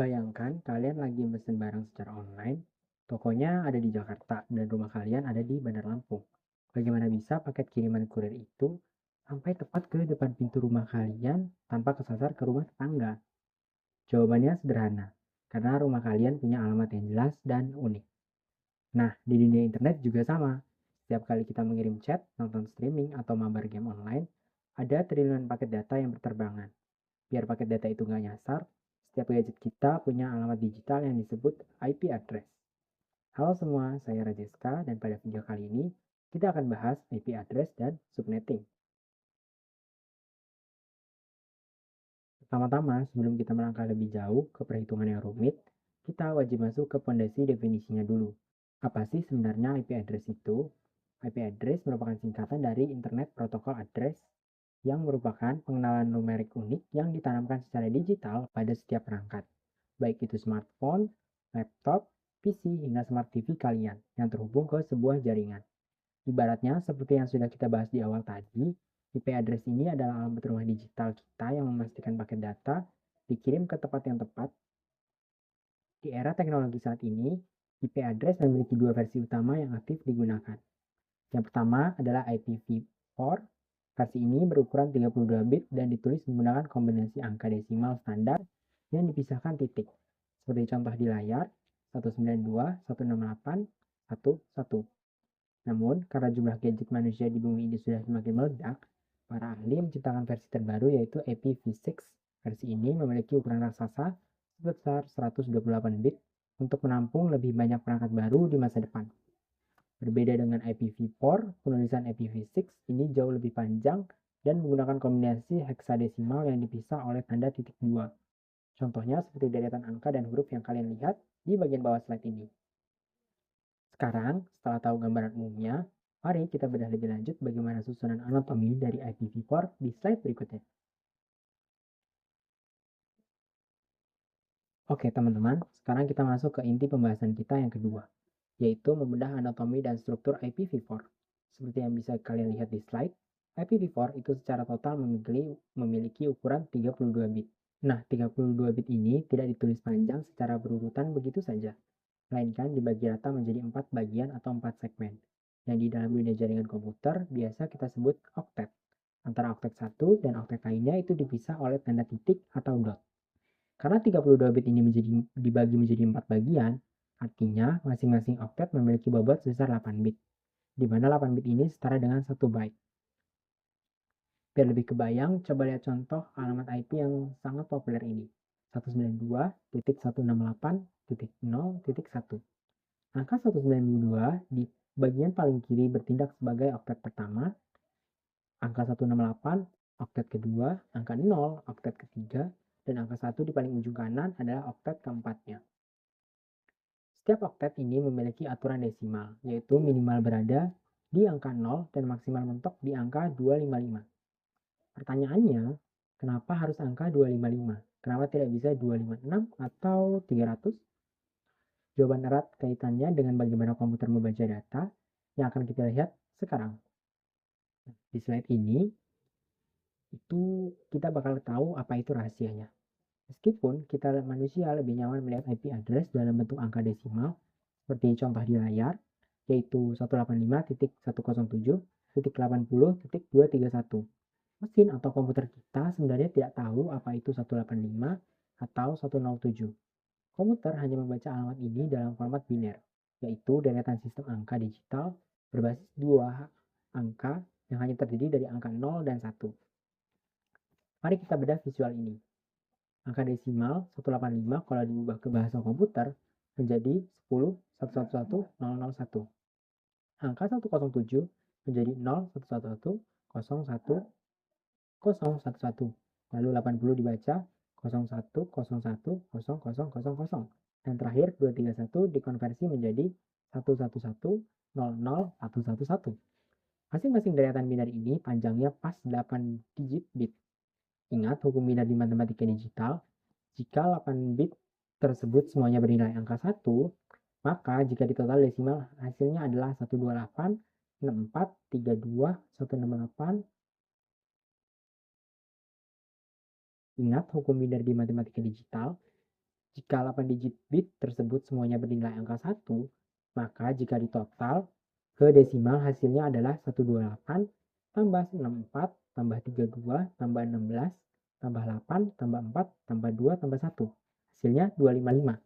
Bayangkan kalian lagi mesen barang secara online, tokonya ada di Jakarta dan rumah kalian ada di Bandar Lampung. Bagaimana bisa paket kiriman kurir itu sampai tepat ke depan pintu rumah kalian tanpa kesasar ke rumah tetangga? Jawabannya sederhana, karena rumah kalian punya alamat yang jelas dan unik. Nah, di dunia internet juga sama. Setiap kali kita mengirim chat, nonton streaming, atau mabar game online, ada triliunan paket data yang berterbangan. Biar paket data itu nggak nyasar, setiap gadget kita punya alamat digital yang disebut IP address. Halo semua, saya Rajeska dan pada video kali ini kita akan bahas IP address dan subnetting. Pertama-tama, sebelum kita melangkah lebih jauh ke perhitungan yang rumit, kita wajib masuk ke fondasi definisinya dulu. Apa sih sebenarnya IP address itu? IP address merupakan singkatan dari Internet Protocol Address yang merupakan pengenalan numerik unik yang ditanamkan secara digital pada setiap perangkat, baik itu smartphone, laptop, PC, hingga smart TV kalian yang terhubung ke sebuah jaringan. Ibaratnya seperti yang sudah kita bahas di awal tadi, IP address ini adalah alamat rumah digital kita yang memastikan paket data dikirim ke tempat yang tepat. Di era teknologi saat ini, IP address memiliki dua versi utama yang aktif digunakan. Yang pertama adalah IPv4. Versi ini berukuran 32 bit dan ditulis menggunakan kombinasi angka desimal standar yang dipisahkan titik. Seperti contoh di layar, 192.168.1.1. Namun, karena jumlah gadget manusia di bumi ini sudah semakin meledak, para ahli menciptakan versi terbaru yaitu IPv6. Versi ini memiliki ukuran raksasa sebesar 128 bit untuk menampung lebih banyak perangkat baru di masa depan. Berbeda dengan IPv4, penulisan IPv6 ini jauh lebih panjang dan menggunakan kombinasi heksadesimal yang dipisah oleh tanda titik dua. Contohnya seperti deretan angka dan huruf yang kalian lihat di bagian bawah slide ini. Sekarang, setelah tahu gambaran umumnya, mari kita bedah lebih lanjut bagaimana susunan anatomi dari IPv4 di slide berikutnya. Oke teman-teman, sekarang kita masuk ke inti pembahasan kita yang kedua, yaitu membedah anatomi dan struktur IPv4. Seperti yang bisa kalian lihat di slide, IPv4 itu secara total memiliki ukuran 32 bit. Nah, 32 bit ini tidak ditulis panjang secara berurutan begitu saja, melainkan dibagi rata menjadi 4 bagian atau 4 segmen, yang di dalam dunia jaringan komputer biasa kita sebut oktet. Antara oktet satu dan oktet lainnya itu dipisah oleh tanda titik atau dot. Karena 32 bit ini dibagi menjadi 4 bagian, artinya masing-masing oktet memiliki bobot sebesar 8 bit, di mana 8 bit ini setara dengan 1 byte. Biar lebih kebayang, coba lihat contoh alamat IP yang sangat populer ini. 192.168.0.1. Angka 192 di bagian paling kiri bertindak sebagai oktet pertama, angka 168 oktet kedua, angka 0 oktet ketiga, dan angka 1 di paling ujung kanan adalah oktet keempatnya. Setiap oktet ini memiliki aturan desimal, yaitu minimal berada di angka 0 dan maksimal mentok di angka 255. Pertanyaannya, kenapa harus angka 255? Kenapa tidak bisa 256 atau 300? Jawaban erat kaitannya dengan bagaimana komputer membaca data yang akan kita lihat sekarang. Di slide ini, itu kita bakal tahu apa itu rahasianya. Meskipun kita manusia lebih nyaman melihat IP address dalam bentuk angka desimal, seperti contoh di layar, yaitu 185.107.80.231. Mesin atau komputer kita sebenarnya tidak tahu apa itu 185 atau 107. Komputer hanya membaca alamat ini dalam format biner, yaitu deretan sistem angka digital berbasis dua angka yang hanya terdiri dari angka 0 dan 1. Mari kita bedah visual ini. Angka desimal 185 kalau diubah ke bahasa komputer menjadi 10.111.001. Angka 107 menjadi 0.111.011.011. Lalu 80 dibaca 01.01.00.00. Dan terakhir 231 dikonversi menjadi 111.00.111. Masing-masing deretan biner ini panjangnya pas 8 digit bit. Ingat hukum biner di matematika digital, jika 8 bit tersebut semuanya bernilai angka 1, maka jika ditotal desimal hasilnya adalah 128, 64, 32, 168. Ingat hukum biner di matematika digital, Jika 8 digit bit tersebut semuanya bernilai angka 1, maka jika ditotal ke desimal hasilnya adalah 128 tambah 64 tambah 32 tambah 16 tambah 8 tambah 4 tambah 2 tambah 1. Hasilnya 255.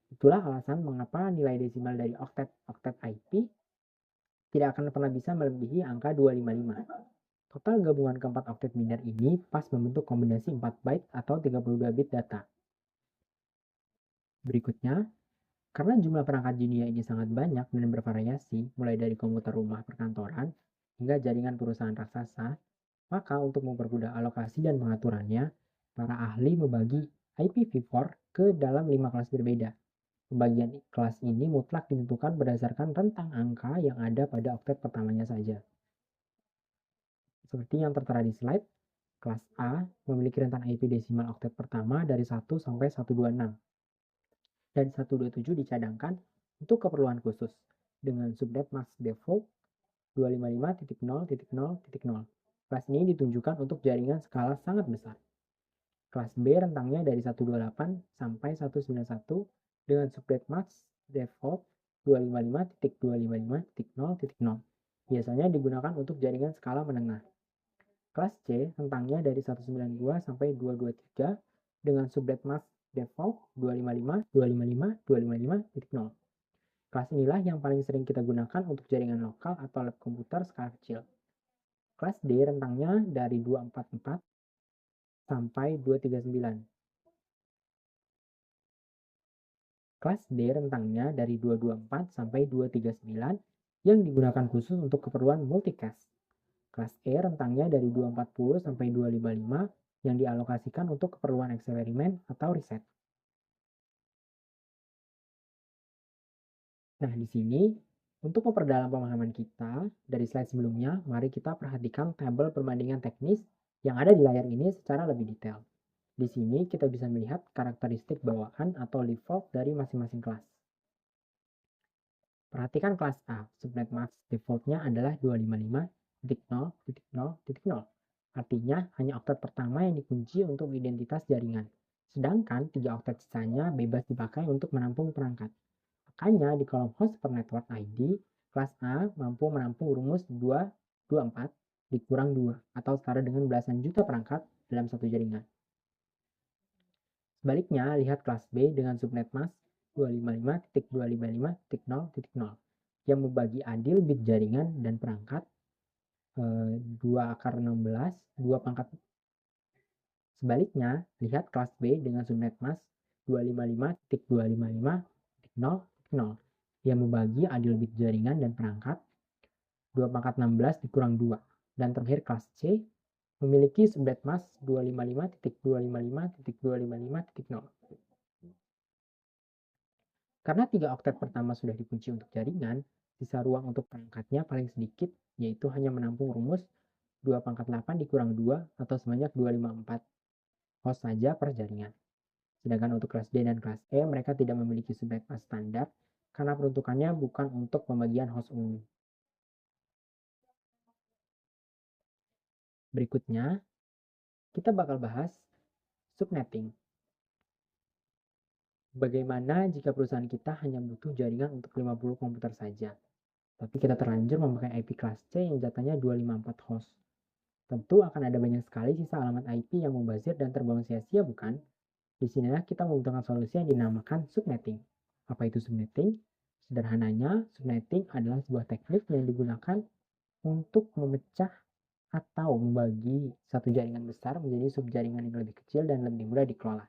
Itulah alasan mengapa nilai desimal dari oktet IP tidak akan pernah bisa melebihi angka 255. Total gabungan keempat oktet biner ini pas membentuk kombinasi 4 byte atau 32 bit data. Berikutnya, karena jumlah perangkat di dunia ini sangat banyak dan bervariasi, mulai dari komputer rumah perkantoran hingga jaringan perusahaan raksasa, maka untuk mempermudah alokasi dan pengaturannya, para ahli membagi IPv4 ke dalam 5 kelas berbeda. Pembagian kelas ini mutlak ditentukan berdasarkan rentang angka yang ada pada oktet pertamanya saja. Seperti yang tertera di slide, kelas A memiliki rentan IP desimal oktet pertama dari 1 sampai 126 dan 127 dicadangkan untuk keperluan khusus dengan subnet max default 255.0.0.0. Kelas ini ditunjukkan untuk jaringan skala sangat besar. Kelas B rentangnya dari 128 sampai 191 dengan subnet max default 255.255.0.0. Biasanya digunakan untuk jaringan skala menengah. Kelas C rentangnya dari 192 sampai 223 dengan subnet max default 255.255.255.0. Kelas inilah yang paling sering kita gunakan untuk jaringan lokal atau lab komputer skala kecil. Kelas D rentangnya dari 244 sampai 239. Kelas D rentangnya dari 224 sampai 239 yang digunakan khusus untuk keperluan multicast. Kelas E rentangnya dari 240 sampai 255 yang dialokasikan untuk keperluan eksperimen atau riset. Nah, di sini untuk memperdalam pemahaman kita dari slide sebelumnya, mari kita perhatikan tabel perbandingan teknis yang ada di layar ini secara lebih detail. Di sini kita bisa melihat karakteristik bawaan atau default dari masing-masing kelas. Perhatikan kelas A, subnet max defaultnya adalah 255.0.0.0. Artinya hanya oktet pertama yang dikunci untuk identitas jaringan. Sedangkan 3 oktet sisanya bebas dipakai untuk menampung perangkat. Makanya di kolom host per network ID, kelas A mampu menampung rumus 224 dikurang 2 atau setara dengan belasan juta perangkat dalam satu jaringan. Sebaliknya, lihat kelas B dengan subnet mask 255.255.0.0 yang membagi adil bit jaringan dan perangkat 2 akar 16, 2 pangkat. Sebaliknya, lihat kelas B dengan subnet mask 255.255.0.0 yang membagi adil bit jaringan dan perangkat 2 pangkat 16 dikurang 2. Dan terakhir kelas C memiliki subnet mask 255.255.255.0. Karena 3 oktet pertama sudah dikunci untuk jaringan, sisa ruang untuk perangkatnya paling sedikit, yaitu hanya menampung rumus 2 pangkat 8 dikurang 2 atau sebanyak 254 host saja per jaringan. Sedangkan untuk kelas D dan kelas E, mereka tidak memiliki subnet mask standar karena peruntukannya bukan untuk pembagian host umum. Berikutnya, kita bakal bahas subnetting. Bagaimana jika perusahaan kita hanya butuh jaringan untuk 50 komputer saja, tapi kita terlanjur memakai IP kelas C yang jatahnya 254 host. Tentu akan ada banyak sekali sisa alamat IP yang membazir dan terbuang sia-sia, bukan? Disinilah kita membutuhkan solusi yang dinamakan subnetting. Apa itu subnetting? Sederhananya, subnetting adalah sebuah teknik yang digunakan untuk memecah atau membagi satu jaringan besar menjadi subjaringan yang lebih kecil dan lebih mudah dikelola.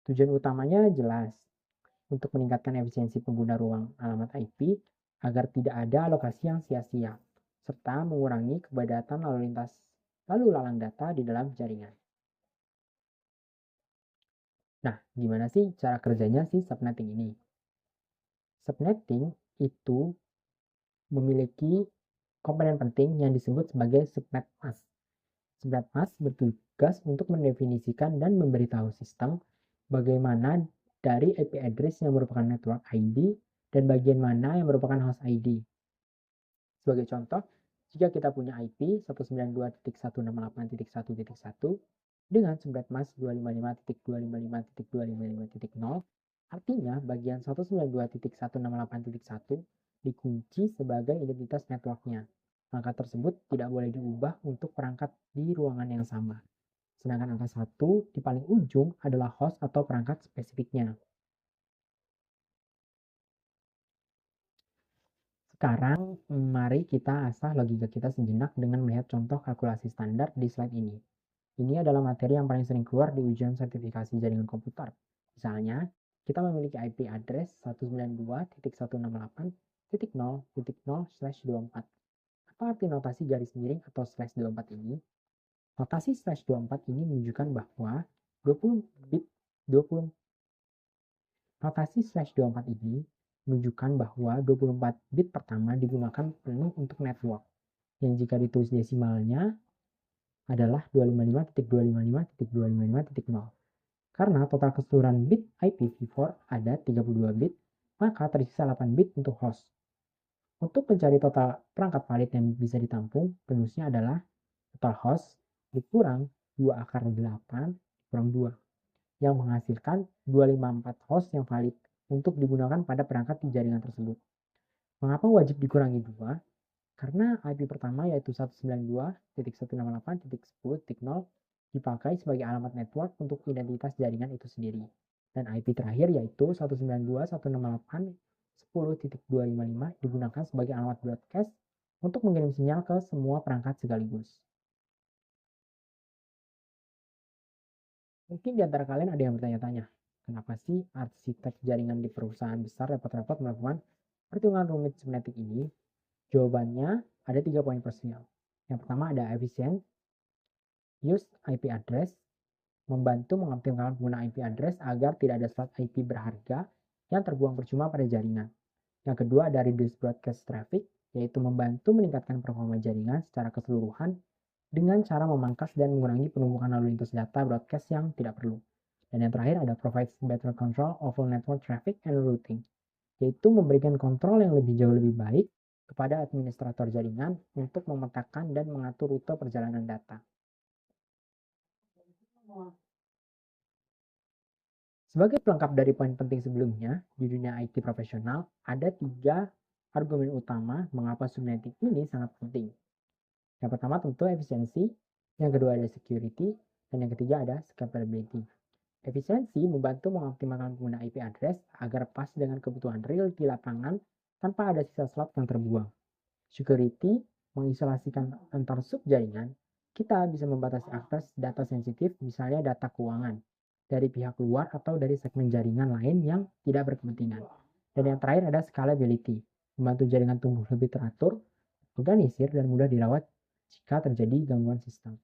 Tujuan utamanya jelas, untuk meningkatkan efisiensi pengguna ruang alamat IP agar tidak ada alokasi yang sia-sia, serta mengurangi kepadatan lalu lalang data di dalam jaringan. Nah, gimana sih cara kerjanya si subnetting ini? Subnetting itu memiliki komponen penting yang disebut sebagai subnet mask. Subnet mask bertugas untuk mendefinisikan dan memberitahu sistem bagaimana dari IP address yang merupakan network ID dan bagian mana yang merupakan host ID. Sebagai contoh, jika kita punya IP 192.168.1.1 dengan subnet mask 255.255.255.0, Artinya, bagian 192.168.1 dikunci sebagai identitas networknya. Angka tersebut tidak boleh diubah untuk perangkat di ruangan yang sama. Sedangkan angka 1 di paling ujung adalah host atau perangkat spesifiknya. Sekarang, mari kita asah logika kita sejenak dengan melihat contoh kalkulasi standar di slide ini. Ini adalah materi yang paling sering keluar di ujian sertifikasi jaringan komputer. Misalnya, kita memiliki IP address 192.168.0.0/24. Apa arti notasi garis miring atau /24 ini? Notasi /24 ini menunjukkan bahwa 20 bit 20 Notasi /24 ini menunjukkan bahwa 24 bit pertama digunakan penuh untuk network, yang jika ditulis desimalnya adalah 255.255.255.0. Karena total keseluruhan bit IPv4 ada 32 bit, maka tersisa 8 bit untuk host. Untuk mencari total perangkat valid yang bisa ditampung, rumusnya adalah total host dikurang 2 akar 8 dikurang 2, yang menghasilkan 254 host yang valid untuk digunakan pada perangkat di jaringan tersebut. Mengapa wajib dikurangi 2? Karena IP pertama yaitu 192.168.10.0 dipakai sebagai alamat network untuk identitas jaringan itu sendiri. Dan IP terakhir yaitu 192.168.10.255 digunakan sebagai alamat broadcast untuk mengirim sinyal ke semua perangkat sekaligus. Mungkin di antara kalian ada yang bertanya-tanya, kenapa sih arsitek jaringan di perusahaan besar repot-repot melakukan perhitungan rumit semetik ini? Jawabannya ada 3 poin krusial. Yang pertama ada efisien, use IP address, membantu mengoptimalkan pengguna IP address agar tidak ada slot IP berharga yang terbuang percuma pada jaringan. Yang kedua ada reduce broadcast traffic, yaitu membantu meningkatkan performa jaringan secara keseluruhan dengan cara memangkas dan mengurangi penumpukan lalu lintas data broadcast yang tidak perlu. Dan yang terakhir ada provides better control over network traffic and routing, yaitu memberikan kontrol yang jauh lebih baik kepada administrator jaringan untuk memetakan dan mengatur rute perjalanan data. Sebagai pelengkap dari poin penting sebelumnya, di dunia IT profesional ada 3 argumen utama mengapa subnetting ini sangat penting. Yang pertama tentu efisiensi, yang kedua ada security, dan yang ketiga ada scalability. Efisiensi membantu mengoptimalkan pengguna IP address agar pas dengan kebutuhan real di lapangan tanpa ada sisa slot yang terbuang. Security mengisolasikan antar sub jaringan. Kita bisa membatasi akses data sensitif, misalnya data keuangan, dari pihak luar atau dari segmen jaringan lain yang tidak berkepentingan. Dan yang terakhir ada scalability, membantu jaringan tumbuh lebih teratur, organisir, dan mudah dirawat jika terjadi gangguan sistem.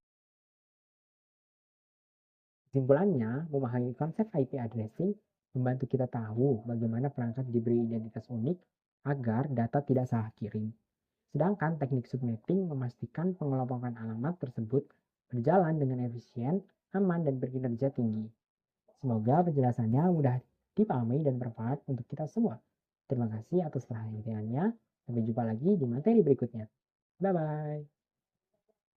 Kesimpulannya, memahami konsep IP addressing membantu kita tahu bagaimana perangkat diberi identitas unik agar data tidak salah kirim. Sedangkan teknik subnetting memastikan pengelompokan alamat tersebut berjalan dengan efisien, aman, dan berkinerja tinggi. Semoga penjelasannya mudah dipahami dan bermanfaat untuk kita semua. Terima kasih atas perhatiannya. Sampai jumpa lagi di materi berikutnya. Bye-bye.